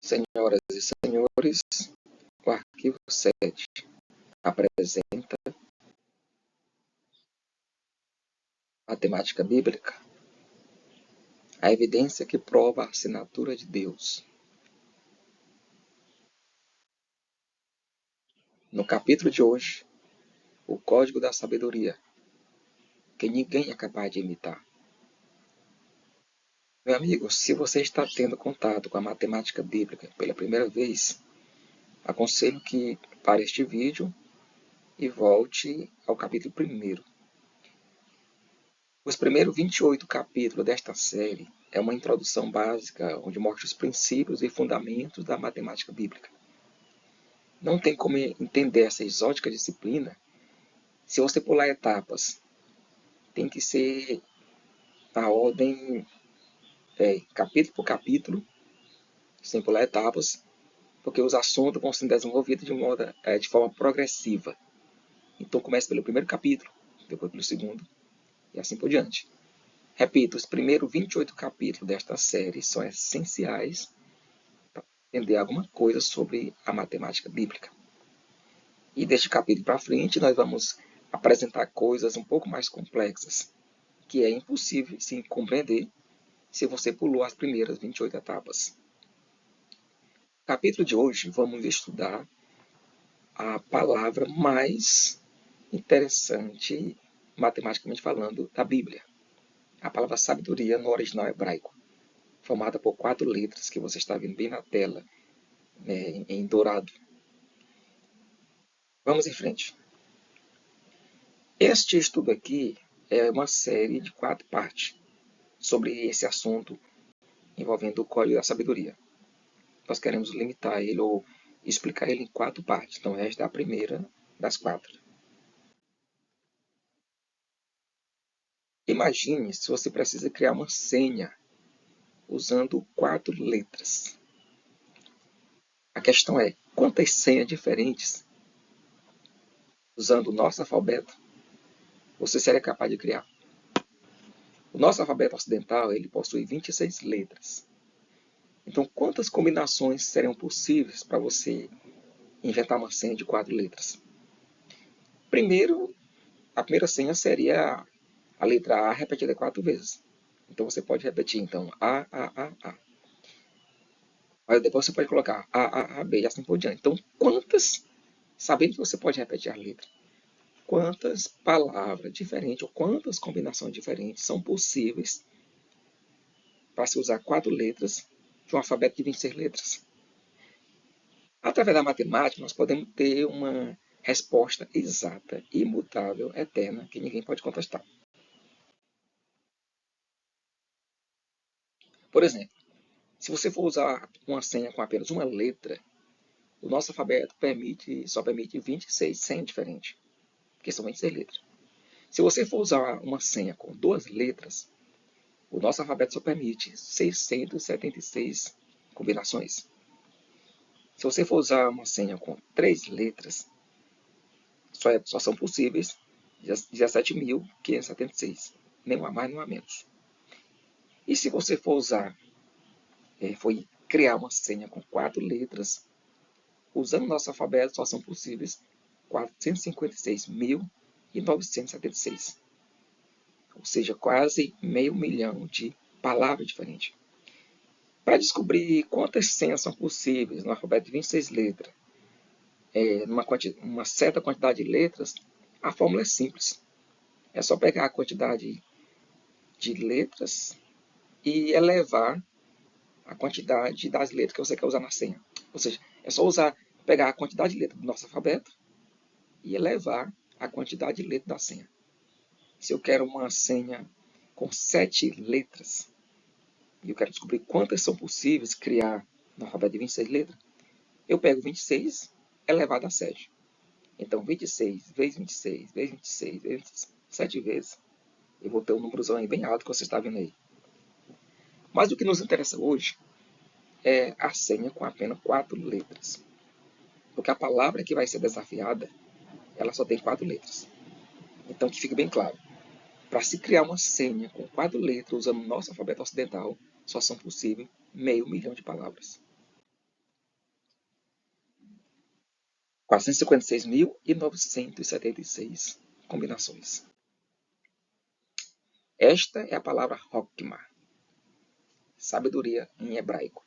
Senhoras e senhores, o arquivo 7 apresenta a temática bíblica, a evidência que prova a assinatura de Deus. No capítulo de hoje, o código da sabedoria, que ninguém é capaz de imitar. Meu amigo, se você está tendo contato com a matemática bíblica pela primeira vez, aconselho que pare este vídeo e volte ao capítulo 1. Os primeiros 28 capítulos desta série é uma introdução básica onde mostra os princípios e fundamentos da matemática bíblica. Não tem como entender essa exótica disciplina se você pular etapas. Tem que ser na ordem, capítulo por capítulo, sem pular etapas, porque os assuntos vão sendo desenvolvidos de forma progressiva. Então começa pelo primeiro capítulo, depois pelo segundo, e assim por diante. Repito, os primeiros 28 capítulos desta série são essenciais para entender alguma coisa sobre a matemática bíblica. E deste capítulo para frente, nós vamos apresentar coisas um pouco mais complexas, que é impossível se compreender se você pulou as primeiras 28 etapas. No capítulo de hoje, vamos estudar a palavra mais interessante, matematicamente falando, da Bíblia. A palavra sabedoria no original hebraico, formada por 4 letras que você está vendo bem na tela, em dourado. Vamos em frente. Este estudo aqui é uma série de 4 partes sobre esse assunto envolvendo o código da sabedoria. Nós queremos limitar ele ou explicar ele em 4 partes. Então, esta é a primeira das 4. Imagine se você precisa criar uma senha usando 4 letras. A questão é, quantas senhas diferentes, usando o nosso alfabeto, você seria capaz de criar? O nosso alfabeto ocidental ele possui 26 letras. Então, quantas combinações seriam possíveis para você inventar uma senha de 4 letras? Primeiro, a primeira senha seria a letra A repetida 4 vezes. Então, você pode repetir, então, A. Aí depois você pode colocar A, B e assim por diante. Então, sabendo que você pode repetir a letra, quantas palavras diferentes ou quantas combinações diferentes são possíveis para se usar 4 letras de um alfabeto de 26 letras? Através da matemática, nós podemos ter uma resposta exata, imutável, eterna, que ninguém pode contestar. Por exemplo, se você for usar uma senha com apenas uma letra, o nosso alfabeto só permite 26 senhas diferentes, porque são 26 letras. Se você for usar uma senha com 2 letras, o nosso alfabeto só permite 676 combinações. Se você for usar uma senha com 3 letras, só são possíveis 17.576, nem uma mais nem uma menos. E se você for criar uma senha com 4 letras, usando o nosso alfabeto, só são possíveis 456.976. Ou seja, quase 500.000 de palavras diferentes. Para descobrir quantas senhas são possíveis no alfabeto de 26 letras, numa certa quantidade de letras, a fórmula é simples. É só pegar a quantidade de letras e elevar a quantidade das letras que você quer usar na senha. Ou seja, é só pegar a quantidade de letras do nosso alfabeto e elevar a quantidade de letras da senha. Se eu quero uma senha com 7 letras e eu quero descobrir quantas são possíveis criar no alfabeto de 26 letras, eu pego 26 elevado a 7. Então, 26 vezes 26 vezes 26 vezes 7 vezes, eu vou ter um númerozão aí bem alto que você está vendo aí. Mas o que nos interessa hoje é a senha com apenas 4 letras. Porque a palavra que vai ser desafiada, ela só tem 4 letras. Então, que fique bem claro. Para se criar uma senha com 4 letras usando o nosso alfabeto ocidental, só são possíveis 500.000 de palavras. 456.976 combinações. Esta é a palavra Hokmah, sabedoria em hebraico.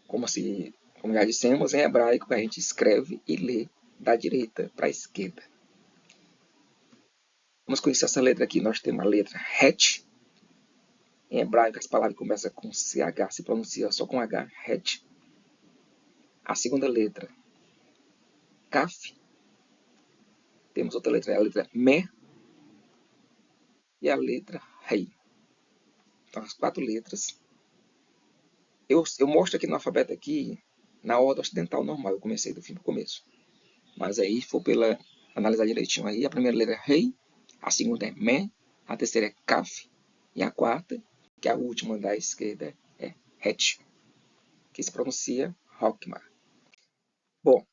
Como já dissemos, em hebraico a gente escreve e lê da direita para a esquerda. Vamos conhecer essa letra aqui. Nós temos a letra Het. Em hebraico, as palavras começam com CH, se pronuncia só com H, Het. A segunda letra, Kaf. Temos outra letra, a letra Me. E a letra Rei. Então, as 4 letras. Eu mostro aqui no alfabeto aqui, na ordem ocidental normal. Eu comecei do fim para o começo. Mas aí, se for analisar direitinho aí, a primeira letra é Rei, a segunda é Me, a terceira é Kaf, e a quarta, que é a última da esquerda, é Het, que se pronuncia Hokmah. Bom,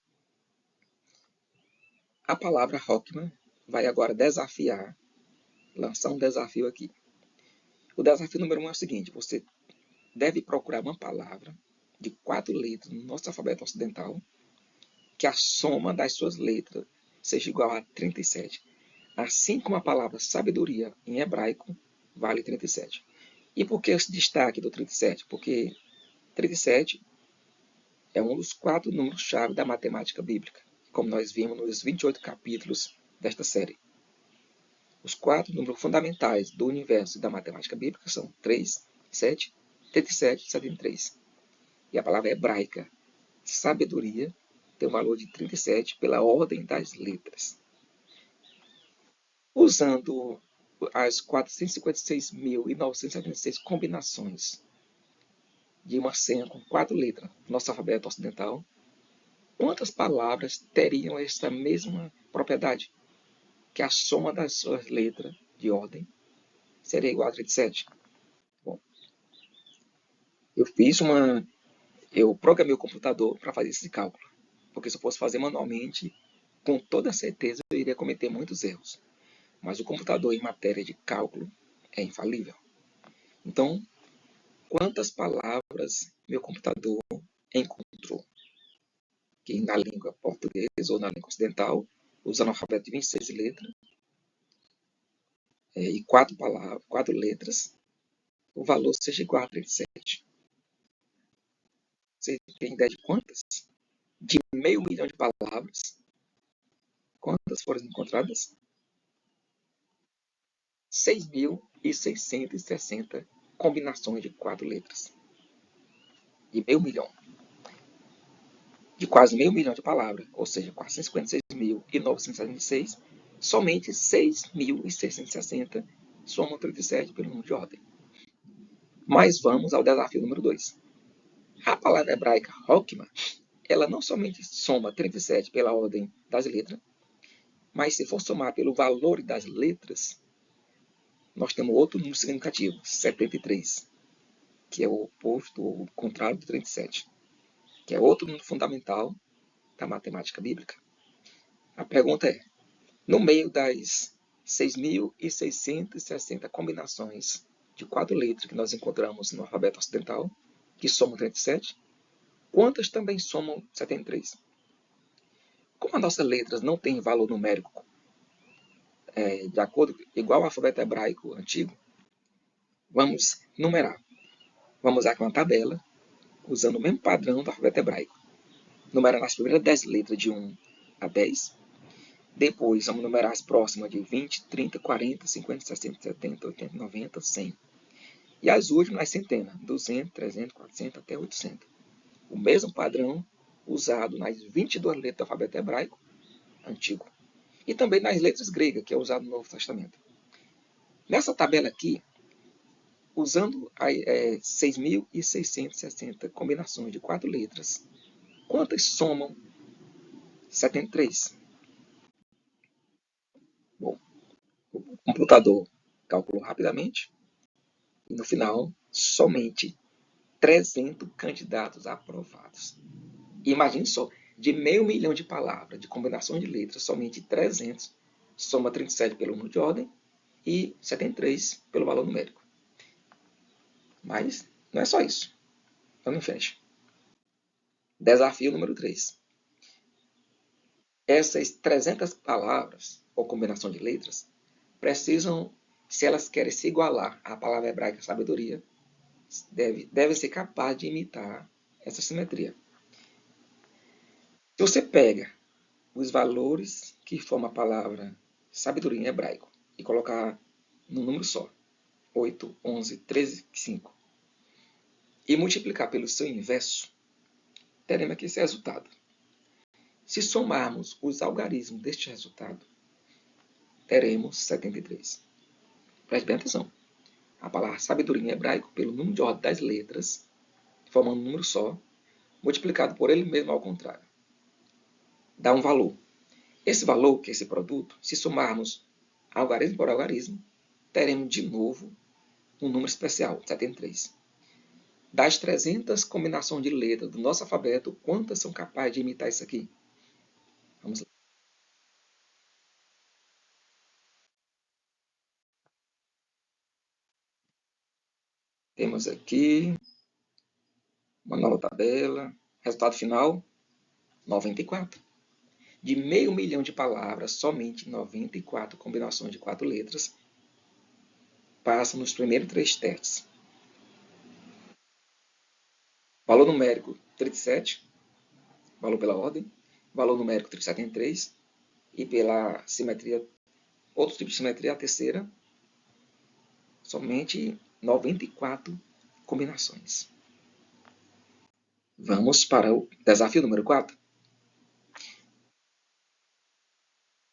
a palavra Hokmah vai agora lançar um desafio aqui. O desafio número 1 é o seguinte: você deve procurar uma palavra de 4 letras no nosso alfabeto ocidental que a soma das suas letras seja igual a 37. Assim como a palavra sabedoria em hebraico vale 37. E por que esse destaque do 37? Porque 37 é um dos 4 números-chave da matemática bíblica, como nós vimos nos 28 capítulos desta série. Os 4 números fundamentais do universo da matemática bíblica são 3, 7, 37 e 73. E a palavra hebraica sabedoria tem um valor de 37 pela ordem das letras. Usando as 456.976 combinações de uma senha com 4 letras no nosso alfabeto ocidental, quantas palavras teriam essa mesma propriedade? Que a soma das suas letras de ordem seria igual a 37. Bom, eu programei o computador para fazer esse cálculo, porque se eu fosse fazer manualmente, com toda certeza eu iria cometer muitos erros. Mas o computador em matéria de cálculo é infalível. Então, quantas palavras meu computador encontrou? Que na língua portuguesa ou na língua ocidental, usando o alfabeto de 26 letras, e 4 letras, o valor seja igual a 37. Você tem ideia de quantas? De 500 mil de palavras, quantas foram encontradas? 6.660 combinações de 4 letras. De 500 mil. De quase 500 mil de palavras, ou seja, 456.976, somente 6.660 somam 37 pelo número de ordem. Mas vamos ao desafio número 2. A palavra hebraica Hokmah, ela não somente soma 37 pela ordem das letras, mas se for somar pelo valor das letras, nós temos outro número significativo, 73, que é o oposto, ou o contrário do 37, que é outro número fundamental da matemática bíblica. A pergunta é, no meio das 6.660 combinações de 4 letras que nós encontramos no alfabeto ocidental, que somam 37, quantas também somam 73? Como as nossas letras não têm valor numérico de acordo igual ao alfabeto hebraico antigo, vamos numerar. Vamos usar aqui uma tabela, usando o mesmo padrão do alfabeto hebraico. Numerando as primeiras 10 letras de 1 a 10. Depois vamos numerar as próximas de 20, 30, 40, 50, 60, 70, 80, 90, 100. E as últimas nas centenas, 200, 300, 400 até 800. O mesmo padrão usado nas 22 letras do alfabeto hebraico antigo. E também nas letras gregas, que é usado no Novo Testamento. Nessa tabela aqui, usando 6.660 combinações de 4 letras, quantas somam 73? Bom, o computador calculou rapidamente e no final, somente 300 candidatos aprovados. Imagine só, de 500 mil de palavras, de combinações de letras, somente 300 soma 37 pelo número de ordem e 73 pelo valor numérico. Mas não é só isso. Vamos em frente. Desafio número 3. Essas 300 palavras, ou combinação de letras, precisam, se elas querem se igualar à palavra hebraica sabedoria, deve ser capaz de imitar essa simetria. Se você pega os valores que formam a palavra sabedoria em hebraico e colocar num número só, 8, 11, 13, 5, e multiplicar pelo seu inverso, teremos aqui esse resultado. Se somarmos os algarismos deste resultado, teremos 73. Preste bem atenção. A palavra sabedoria em hebraico, pelo número de ordem das letras, formando um número só, multiplicado por ele mesmo ao contrário, dá um valor. Esse valor, que é esse produto, se somarmos algarismo por algarismo, teremos de novo um número especial, 73. Das 300 combinações de letras do nosso alfabeto, quantas são capazes de imitar isso aqui? Vamos lá. Temos aqui uma nova tabela. Resultado final, 94. De 500 mil de palavras, somente 94 combinações de 4 letras passam nos primeiros 3 testes. Valor numérico 37, valor pela ordem, valor numérico 373 e pela simetria, outro tipo de simetria, a terceira, somente 94 combinações. Vamos para o desafio número 4.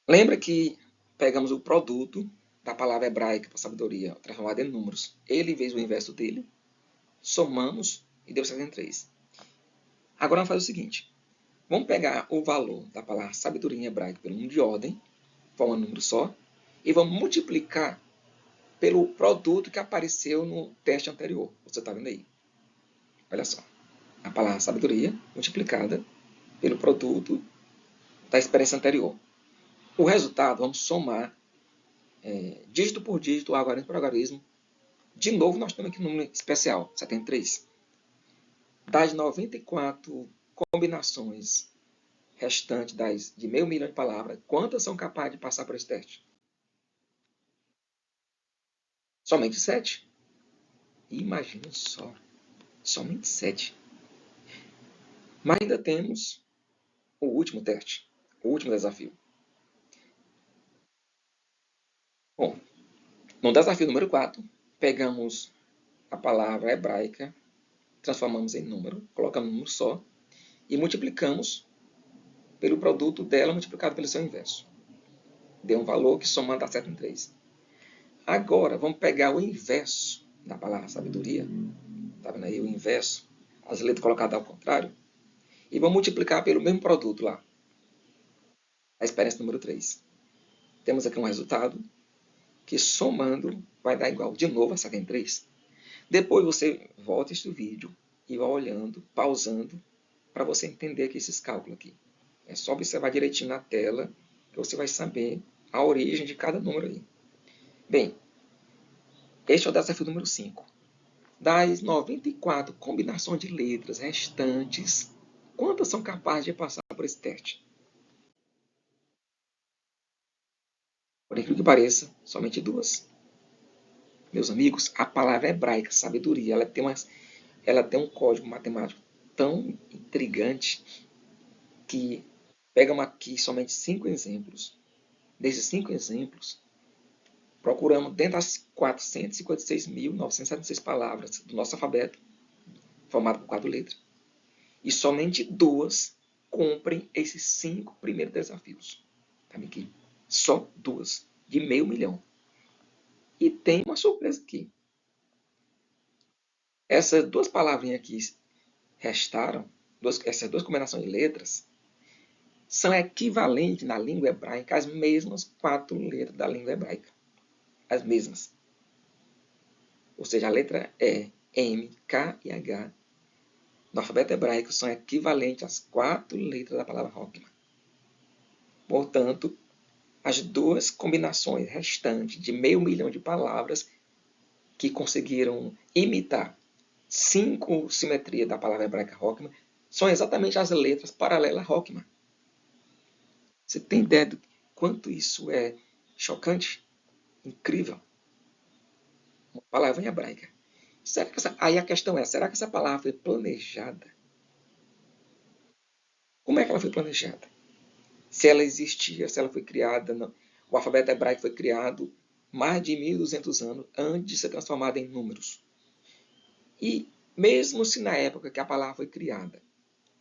Lembra que pegamos o produto da palavra hebraica para sabedoria, transformado em números. Ele vezes o inverso dele, somamos e deu 73. Agora vamos fazer o seguinte. Vamos pegar o valor da palavra sabedoria em hebraico pelo número de ordem, formando um número só, e vamos multiplicar pelo produto que apareceu no teste anterior. Você está vendo aí? Olha só. A palavra sabedoria multiplicada pelo produto da experiência anterior. O resultado, vamos somar dígito por dígito, algarismo por algarismo. De novo, nós temos aqui um número especial, 73. Das 94 combinações restantes de 500 mil de palavras, quantas são capazes de passar por esse teste? Somente 7. Imagina só. Somente 7. Mas ainda temos o último teste, o último desafio. Bom, no desafio número 4, pegamos a palavra hebraica, transformamos em número, colocamos um número só e multiplicamos pelo produto dela multiplicado pelo seu inverso. Deu um valor que somando dá 7 em 3. Agora, vamos pegar o inverso da palavra sabedoria. Está vendo aí o inverso? As letras colocadas ao contrário. E vamos multiplicar pelo mesmo produto lá. A experiência número 3. Temos aqui um resultado que somando vai dar igual de novo a 7 em 3. Depois você volta este vídeo e vai olhando, pausando, para você entender aqui esses cálculos aqui. É só observar direitinho na tela que você vai saber a origem de cada número aí. Bem, este é o desafio número 5. Das 94 combinações de letras restantes, quantas são capazes de passar por esse teste? Por incrível que pareça, somente 2. Meus amigos, a palavra hebraica, sabedoria, ela tem um código matemático tão intrigante que pegamos aqui somente 5 exemplos. Desses 5 exemplos, procuramos dentro das 456.976 palavras do nosso alfabeto, formado por 4 letras, e somente 2 cumprem esses 5 primeiros desafios. Tá aqui? Só 2, de 500 mil. E tem uma surpresa aqui. Essas 2 palavrinhas aqui restaram, essas 2 combinações de letras, são equivalentes na língua hebraica às mesmas 4 letras da língua hebraica. As mesmas. Ou seja, a letra E, M, K e H no alfabeto hebraico são equivalentes às 4 letras da palavra Rockman. Portanto, as 2 combinações restantes de 500 mil de palavras que conseguiram imitar 5 simetrias da palavra hebraica Rockman são exatamente as letras paralelas a Rockman. Você tem ideia do quanto isso é chocante? Incrível. Uma palavra em hebraica. Aí a questão é, será que essa palavra foi planejada? Como é que ela foi planejada? Se ela existia, se ela foi criada, não. O alfabeto hebraico foi criado mais de 1.200 anos antes de ser transformado em números. E mesmo se na época que a palavra foi criada,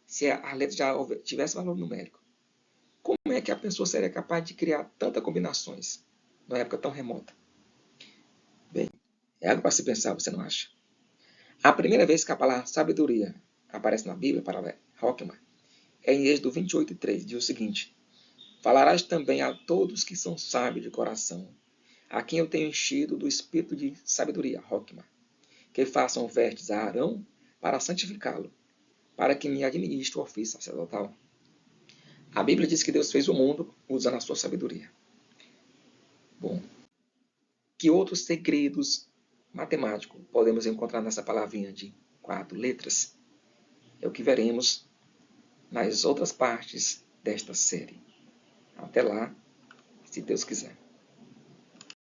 se a letra já tivesse valor numérico, como é que a pessoa seria capaz de criar tantas combinações numa época tão remota? Bem, é algo para se pensar, você não acha? A primeira vez que a palavra sabedoria aparece na Bíblia para Rockman é em Êxodo 28:3, diz o seguinte: falarás também a todos que são sábios de coração, a quem eu tenho enchido do espírito de sabedoria, Rockman, que façam vestes a Arão para santificá-lo, para que me administre o ofício sacerdotal. A Bíblia diz que Deus fez o mundo usando a sua sabedoria. Bom, que outros segredos matemáticos podemos encontrar nessa palavrinha de 4 letras? É o que veremos nas outras partes desta série. Até lá, se Deus quiser.